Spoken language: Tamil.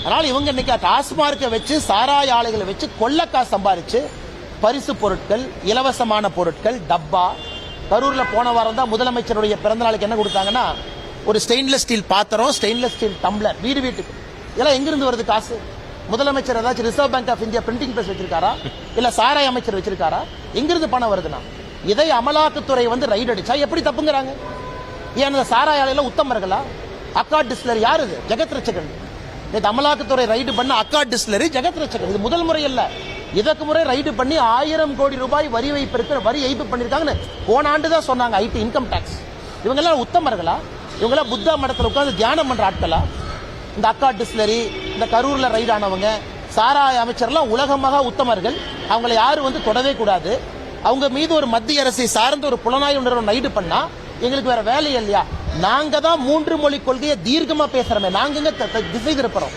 அதனால இவங்க இன்னைக்கு டாஸ்மார்க்கை வச்சு சாராய ஆலைகளை வச்சு கொள்ளக்காசு சம்பாரிச்சு பரிசு பொருட்கள், இலவசமான பொருட்கள், டப்பா. கரூர்ல போன வாரம் தான் முதலமைச்சருடைய பிறந்த நாளுக்கு என்ன கொடுத்தாங்கன்னா ஒரு ஸ்டெயின்லெஸ் ஸ்டீல் பாத்திரம், ஸ்டெயின்லெஸ் ஸ்டீல் டம்ளர், வீட்டுக்கு. இதெல்லாம் எங்கிருந்து வருது காசு? முதலமைச்சர் ஏதாச்சும் reserve bank of India printing press வச்சிருக்காரா? இல்ல சாராய அமைச்சர் வச்சிருக்காரா? எங்கிருந்து பணம் வருதுன்னா இதை அமலாக்கத்துறை ரைடு அடிச்சா எப்படி தப்புங்கிறாங்க? ஏன் இந்த சாராய ஆலையில உத்தமர்களா? அக்காட் டிஸ்டிலரி யாரு? இது ஜெகத் ரட்சகன். இந்த அமலாக்கத்துறை ரைடு பண்ண அக்காட் டிஸ்டிலரி ஜெகத் ரட்சகன். இது முதல் முறை இல்ல, இதற்கு முறை ரைடு பண்ணி 1000 கோடி ரூபாய் வரி ஏய்ப்பு பண்ணிருக்காங்கன்னு போன ஆண்டு தான் சொன்னாங்க. IT income tax. இவங்க எல்லாம் உத்தமர்களா? இவங்க எல்லாம் புத்தா மடத்தில் உட்கார்ந்து தியானம் பண்ற ஆட்களா? இந்த அக்காட் டிஸ்டிலரி, இந்த கரூர்ல ரைடு ஆனவங்க, சாராய அமைச்சர்லாம் உலகமாக உத்தமர்கள். அவங்களை யாரும் தொடவே கூடாது. அவங்க மீது ஒரு மத்திய அரசை சார்ந்த ஒரு புலனாய்வு நிறுவனம் ரைடு பண்ணா எங்களுக்கு வேற வேலை இல்லையா? நாங்க தான் 3 மொழி கொள்கையை தீர்க்கமா பேசுறோமே, நாங்க திசை திருப்புறோம்.